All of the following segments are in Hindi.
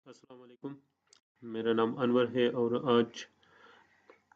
अस्सलाम वालेकुम। मेरा नाम अनवर है और आज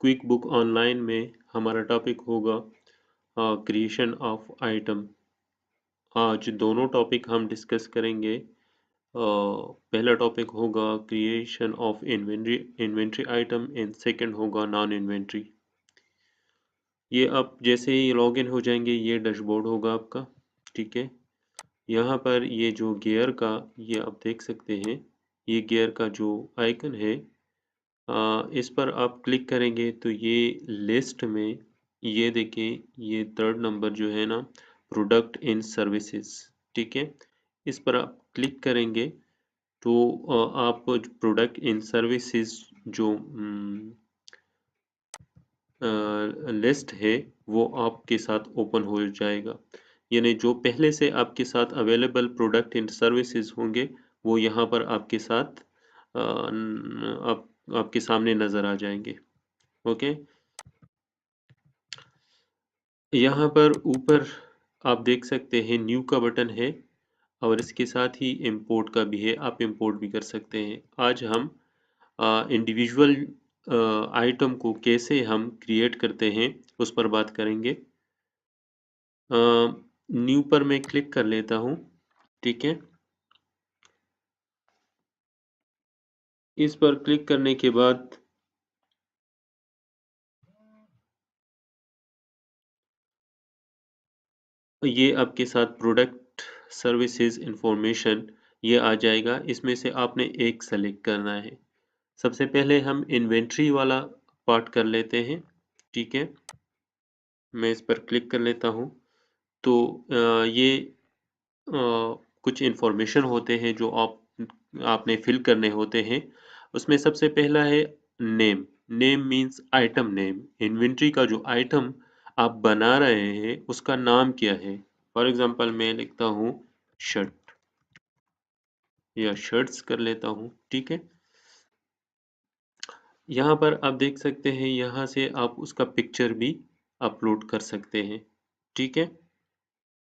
क्विक बुक ऑनलाइन में हमारा टॉपिक होगा क्रिएशन ऑफ आइटम। आज दोनों टॉपिक हम डिस्कस करेंगे। पहला टॉपिक होगा creation of inventory item and second होगा नॉन इन्वेंट्री। ये आप जैसे ही लॉग इन हो जाएंगे ये डैशबोर्ड होगा आपका। ठीक है, यहाँ पर ये जो गियर का ये आप देख सकते हैं, ये गियर का जो आइकन है इस पर आप क्लिक करेंगे तो ये लिस्ट में ये देखिए, ये थर्ड नंबर जो है ना, प्रोडक्ट इन सर्विसेज। ठीक है, इस पर आप क्लिक करेंगे तो आप प्रोडक्ट इन सर्विसेज जो लिस्ट है वो आपके साथ ओपन हो जाएगा। यानी जो पहले से आपके साथ अवेलेबल प्रोडक्ट इन सर्विसेज होंगे वो यहाँ पर आपके साथ आपके सामने नज़र आ जाएंगे। ओके, यहाँ पर ऊपर आप देख सकते हैं न्यू का बटन है और इसके साथ ही इंपोर्ट का भी है, आप इंपोर्ट भी कर सकते हैं। आज हम इंडिविजुअल आइटम को कैसे हम क्रिएट करते हैं उस पर बात करेंगे। न्यू पर मैं क्लिक कर लेता हूँ। ठीक है, इस पर क्लिक करने के बाद ये आपके साथ प्रोडक्ट सर्विसेज इंफॉर्मेशन ये आ जाएगा। इसमें से आपने एक सेलेक्ट करना है। सबसे पहले हम इन्वेंट्री वाला पार्ट कर लेते हैं। ठीक है, मैं इस पर क्लिक कर लेता हूँ तो ये कुछ इन्फॉर्मेशन होते हैं जो आपने फिल करने होते हैं। उसमें सबसे पहला है name. Name means item name. Inventory का जो आइटम आप बना रहे हैं उसका नाम क्या है। फॉर एग्जांपल मैं लिखता हूँ शर्ट या शर्ट्स कर लेता हूँ। ठीक है, यहाँ पर आप देख सकते हैं, यहाँ से आप उसका पिक्चर भी अपलोड कर सकते हैं। ठीक है,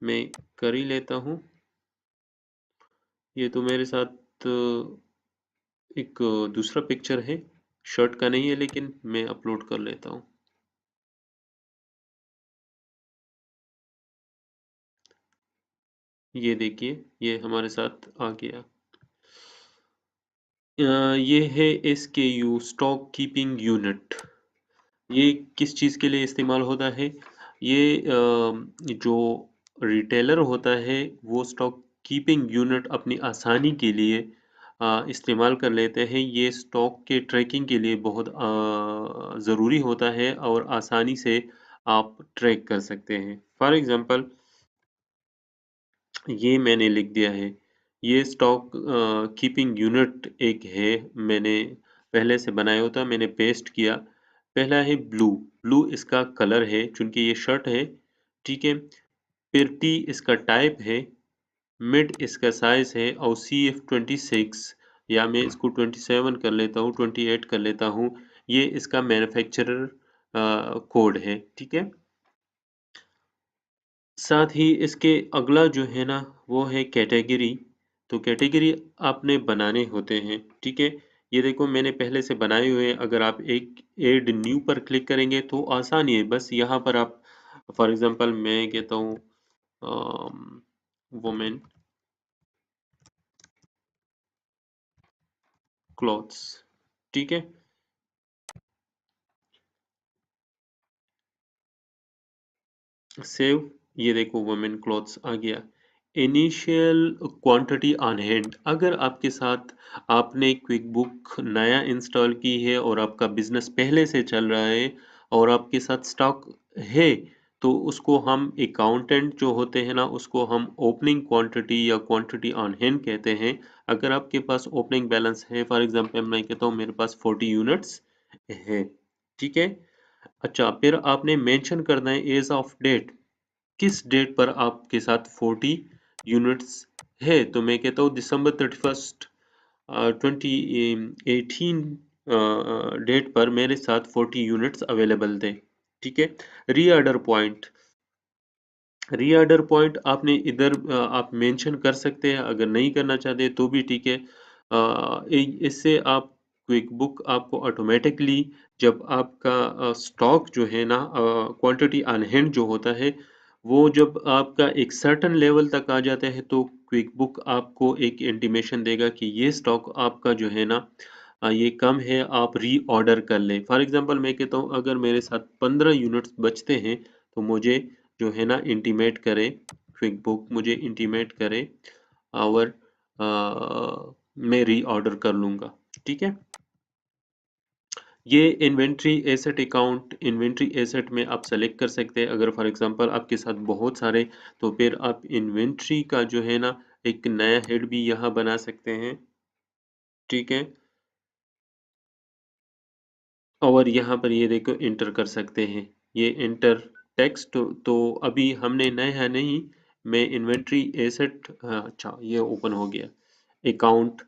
मैं कर ही लेता हूँ। ये तो मेरे साथ एक दूसरा पिक्चर है, शर्ट का नहीं है, लेकिन मैं अपलोड कर लेता हूँ। ये देखिए, ये हमारे साथ आ गया। ये है SKU, स्टॉक कीपिंग यूनिट। ये किस चीज़ के लिए इस्तेमाल होता है? ये जो रिटेलर होता है वो स्टॉक कीपिंग यूनिट अपनी आसानी के लिए इस्तेमाल कर लेते हैं। ये स्टॉक के ट्रैकिंग के लिए बहुत ज़रूरी होता है और आसानी से आप ट्रैक कर सकते हैं। फॉर एग्ज़ाम्पल ये मैंने लिख दिया है। ये स्टॉक कीपिंग यूनिट एक है, मैंने पहले से बनाया होता, मैंने पेस्ट किया। पहला है ब्लू। ब्लू इसका कलर है चूंकि ये शर्ट है। ठीक है, फिर टी इसका टाइप है, मिड इसका साइज है और CF26 या मैं इसको 27 कर लेता हूँ, 28 कर लेता हूँ, ये इसका मैन्युफैक्चरर कोड है। ठीक है, साथ ही इसके अगला जो है ना वो है कैटेगरी। तो कैटेगरी आपने बनाने होते हैं। ठीक है, ये देखो मैंने पहले से बनाए हुए हैं। अगर आप एक ऐड न्यू पर क्लिक करेंगे तो आसानी है, बस यहाँ पर आप फॉर एग्जांपल मैं कहता हूँ वुमेन क्लॉथ्स। ठीक है, सेव। ये देखो वुमेन क्लॉथ्स आ गया। Initial quantity on hand. अगर आपके साथ आपने क्विक बुक नया इंस्टॉल की है और आपका बिजनेस पहले से चल रहा है और आपके साथ स्टॉक है तो उसको हम अकाउंटेंट जो होते हैं ना उसको हम ओपनिंग क्वांटिटी या क्वांटिटी ऑन हैंड कहते हैं। अगर आपके पास ओपनिंग बैलेंस है, फॉर एग्जांपल मैं कहता हूँ मेरे पास 40 यूनिट्स है। ठीक है, अच्छा फिर आपने मेंशन करना है एज ऑफ डेट। किस डेट पर आपके साथ 40 यूनिट्स है, तो मैं कहता हूँ December 31st 2018 डेट पर मेरे साथ 40 यूनिट्स अवेलेबल थे। ठीक है, रीऑर्डर पॉइंट। रीऑर्डर पॉइंट आपने इधर आप मेंशन कर सकते हैं, अगर नहीं करना चाहते तो भी ठीक है। इससे आप क्विक बुक आपको ऑटोमेटिकली जब आपका स्टॉक जो है ना क्वांटिटी ऑन हैंड जो होता है वो जब आपका एक सर्टेन लेवल तक आ जाता है तो क्विक बुक आपको एक इंटीमेशन देगा कि ये स्टॉक आपका जो है ना ये कम है, आप रीऑर्डर कर लें। फॉर एग्जांपल मैं कहता हूँ अगर मेरे साथ 15 यूनिट्स बचते हैं तो मुझे जो है ना इंटीमेट करे, क्विक बुक मुझे इंटीमेट करे और मैं रीऑर्डर कर लूँगा। ठीक है? ये inventory asset account inventory asset में आप सेलेक्ट कर सकते हैं। अगर फॉर एग्जांपल आपके साथ बहुत सारे तो फिर आप इन्वेंट्री का जो है ना एक नया हेड भी यहाँ बना सकते हैं। ठीक है? और यहाँ पर ये देखो इंटर कर सकते हैं, ये इंटर टेक्स्ट तो अभी हमने नया नहीं, मैं इन्वेंट्री एसेट अच्छा ये ओपन हो गया अकाउंट।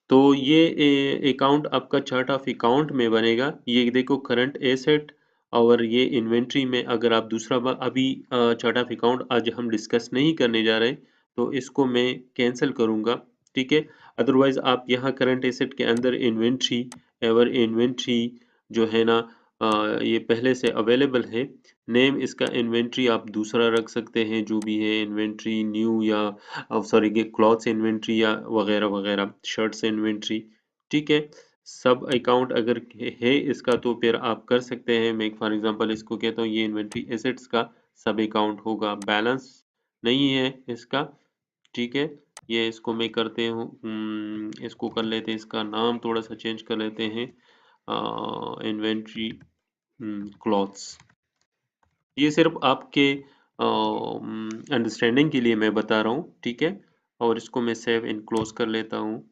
तो ये अकाउंट आपका चार्ट ऑफ अकाउंट में बनेगा, ये देखो करंट एसेट और ये इन्वेंट्री में अगर आप दूसरा बार अभी चार्ट ऑफ अकाउंट आज हम डिस्कस नहीं करने जा रहे तो इसको मैं कैंसिल करूँगा। ठीक है, अदरवाइज आप यहाँ करंट एसेट के अंदर इन्वेंट्री एवर इन्वेंट्री जो है ना ये पहले से अवेलेबल है। नेम इसका इन्वेंट्री आप दूसरा रख सकते हैं जो भी है इन्वेंट्री न्यू या सॉरी ये क्लॉथ्स इन्वेंट्री या वगैरह वगैरह शर्ट्स इन्वेंट्री। ठीक है, सब अकाउंट अगर है इसका तो फिर आप कर सकते हैं। मैं फॉर एग्जांपल इसको कहता हूँ ये इन्वेंट्री एसेट्स का सब अकाउंट होगा, बैलेंस नहीं है इसका। ठीक है, ये इसको मैं करते हूँ इसको कर लेते हैं, इसका नाम थोड़ा सा चेंज कर लेते हैं इन्वेंट्री क्लॉथ्स। ये सिर्फ आपके अंडरस्टैंडिंग के लिए मैं बता रहा हूँ। ठीक है, और इसको मैं सेव एंड क्लोज कर लेता हूँ।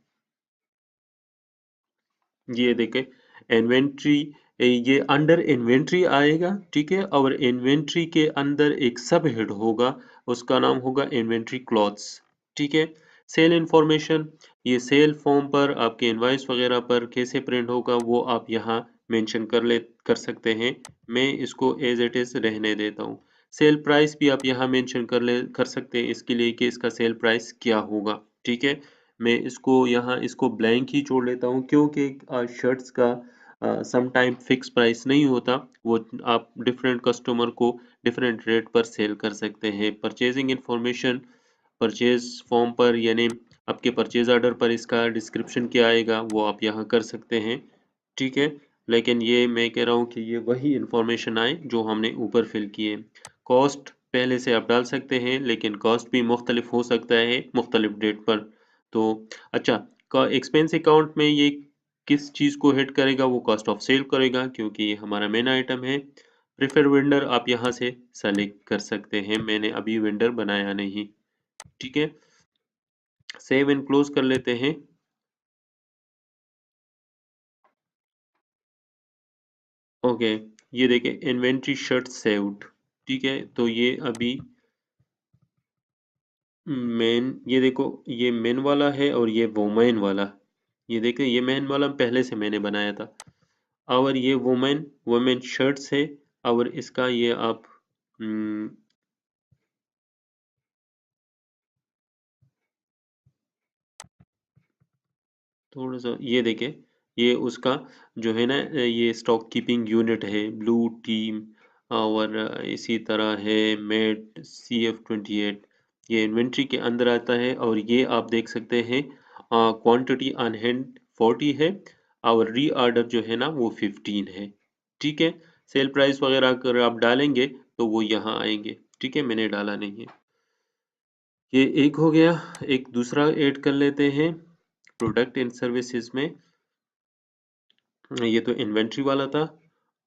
ये देखे इन्वेंट्री, ये अंडर इन्वेंट्री आएगा। ठीक है, और इन्वेंट्री के अंदर एक सब हेड होगा, उसका नाम होगा इन्वेंट्री क्लॉथ्स। ठीक है, सेल इंफॉर्मेशन, ये सेल फॉर्म पर आपके इनवाइस वगैरह पर कैसे प्रिंट होगा वो आप यहाँ मेंशन कर सकते हैं। मैं इसको एज इट इज रहने देता हूँ। सेल प्राइस भी आप यहाँ मेंशन कर सकते हैं इसके लिए कि इसका सेल प्राइस क्या होगा। ठीक है, मैं इसको यहाँ इसको ब्लैंक ही छोड़ लेता हूँ क्योंकि शर्ट्स का सम टाइम फिक्स प्राइस नहीं होता, वो आप डिफरेंट कस्टमर को डिफरेंट रेट पर सेल कर सकते हैं। परचेजिंग इंफॉर्मेशन, परचेज फॉर्म पर यानी आपके परचेज ऑर्डर पर इसका डिस्क्रिप्शन क्या आएगा वो आप यहाँ कर सकते हैं। ठीक है, लेकिन ये मैं कह रहा हूँ कि ये वही इंफॉर्मेशन आए जो हमने ऊपर फिल किए। कॉस्ट पहले से आप डाल सकते हैं लेकिन कॉस्ट भी मुख्तलिफ हो सकता है मुख्तलिफ डेट पर। तो अच्छा, एक्सपेंस अकाउंट में ये किस चीज़ को हिट करेगा, वो कॉस्ट ऑफ सेल करेगा क्योंकि ये हमारा मेन आइटम है। प्रेफर वेंडर आप यहाँ से सेलेक्ट कर सकते हैं, मैंने अभी वेंडर बनाया नहीं। ठीक है, सेव एंड क्लोज कर लेते हैं। ओके, ये देखें इन्वेंट्री शर्ट सेव्ड। ठीक है, तो ये अभी मेन, ये देखो ये मेन वाला है और ये वोमेन वाला। ये देखें ये मेन वाला पहले से मैंने बनाया था और ये वोमेन वोमेन शर्ट्स है। और इसका ये आप हम्म, थोड़ा सा ये देखें, ये उसका जो है ना ये स्टॉक कीपिंग यूनिट है ब्लू टीम। और इसी तरह है मेट CF28, ये इन्वेंट्री के अंदर आता है। और ये आप देख सकते हैं क्वांटिटी ऑन हैंड 40 है और री ऑर्डर जो है ना वो 15 है। ठीक है, सेल प्राइस वगैरह अगर आप डालेंगे तो वो यहाँ आएंगे। ठीक है, मैंने डाला नहीं है। ये एक हो गया, एक दूसरा ऐड कर लेते हैं प्रोडक्ट एंड सर्विसेज में। ये तो इन्वेंट्री वाला था,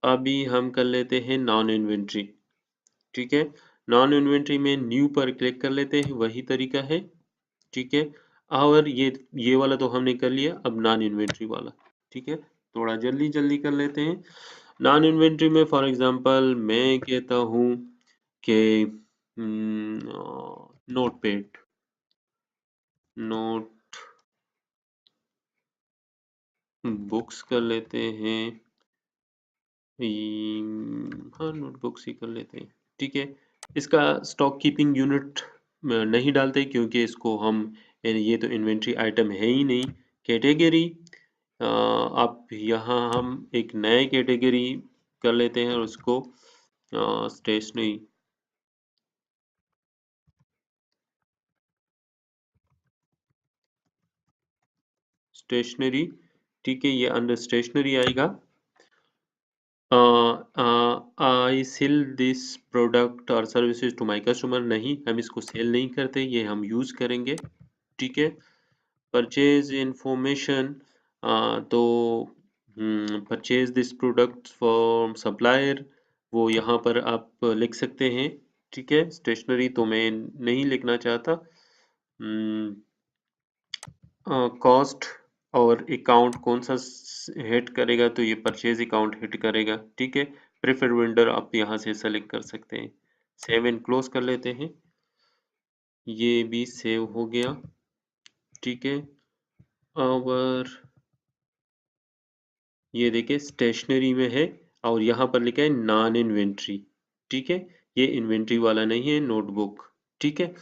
अभी हम कर लेते हैं नॉन इन्वेंट्री। ठीक है, नॉन इन्वेंट्री में न्यू पर क्लिक कर लेते हैं, वही तरीका है। ठीक है, और ये वाला तो हमने कर लिया, अब नॉन इन्वेंट्री वाला। ठीक है, थोड़ा जल्दी जल्दी कर लेते हैं। नॉन इन्वेंट्री में फॉर एग्जांपल मैं कहता हूँ कि नोट पेड, नोट बुक्स कर लेते हैं। हाँ नोटबुक्स ही कर लेते हैं। ठीक है, इसका स्टॉक कीपिंग यूनिट नहीं डालते क्योंकि इसको हम ये तो इन्वेंट्री आइटम है ही नहीं कैटेगरी आप यहाँ हम एक नए कैटेगरी कर लेते हैं और उसको स्टेशनरी स्टेशनरी ठीक है, ये अंडर स्टेशनरी आएगा। आई सेल दिस प्रोडक्ट और सर्विसेज टू माई कस्टमर, नहीं हम इसको सेल नहीं करते, ये हम यूज करेंगे। ठीक है। परचेज इंफॉर्मेशन, तो purchase this product from supplier, वो यहाँ पर आप लिख सकते हैं। ठीक है। स्टेशनरी तो मैं नहीं लिखना चाहता। कॉस्ट और अकाउंट कौन सा हिट करेगा, तो ये परचेज अकाउंट हिट करेगा। ठीक है। प्रेफर्ड वेंडर आप यहाँ से सेलेक्ट कर सकते हैं। सेव एंड क्लोज कर लेते हैं, ये भी सेव हो गया। ठीक है। और ये देखिए स्टेशनरी में है और यहाँ पर लिखा है नॉन इन्वेंट्री। ठीक है। ये इन्वेंट्री वाला नहीं है, नोटबुक। ठीक है।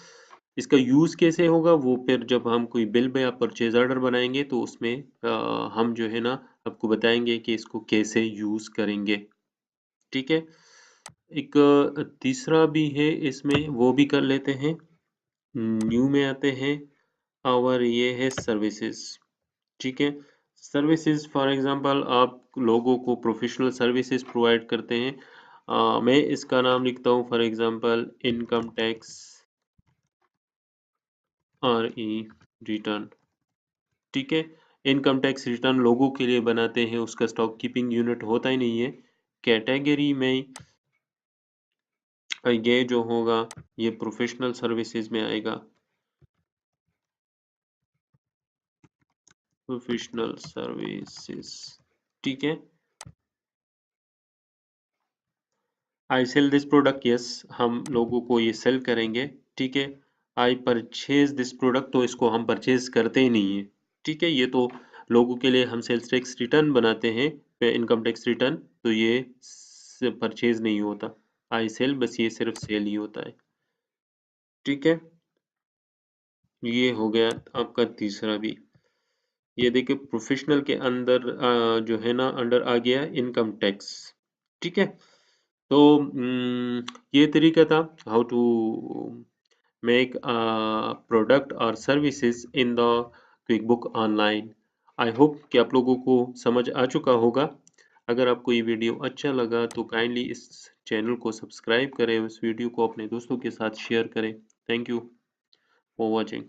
इसका यूज कैसे होगा वो फिर जब हम कोई बिल में या परचेज ऑर्डर बनाएंगे तो उसमें हम जो है ना आपको बताएंगे कि इसको कैसे यूज करेंगे। ठीक है। एक तीसरा भी है इसमें, वो भी कर लेते हैं। न्यू में आते हैं और ये है सर्विसेज। ठीक है। सर्विसेज फॉर एग्जांपल आप लोगों को प्रोफेशनल सर्विसेज प्रोवाइड करते हैं। मैं इसका नाम लिखता हूँ फॉर एग्जांपल इनकम टैक्स और ई रिटर्न। ठीक है। इनकम टैक्स रिटर्न लोगों के लिए बनाते हैं, उसका स्टॉक कीपिंग यूनिट होता ही नहीं है। कैटेगरी में ये जो होगा ये प्रोफेशनल सर्विसेज में आएगा, प्रोफेशनल सर्विसेज। ठीक है। आई सेल दिस प्रोडक्ट, यस हम लोगों को ये सेल करेंगे। ठीक है। आई परचेज दिस प्रोडक्ट, तो इसको हम परचेज करते ही नहीं है। ठीक है। ये तो लोगों के लिए हम सेल्स टैक्स रिटर्न बनाते हैं, इनकम टैक्स रिटर्न, तो ये परचेज नहीं होता। आई सेल बस ये सिर्फ सेल ही होता है। ठीक है। ये हो गया आपका तीसरा भी। ये देखिए प्रोफेशनल के अंदर जो है ना अंडर आ गया इनकम टैक्स। ठीक है। तो ये तरीका था हाउ टू मेक प्रोडक्ट और services in the quick book online. I hope कि आप लोगों को समझ आ चुका होगा। अगर आपको ये वीडियो अच्छा लगा तो काइंडली इस चैनल को सब्सक्राइब करें, इस वीडियो को अपने दोस्तों के साथ शेयर करें। Thank you for watching.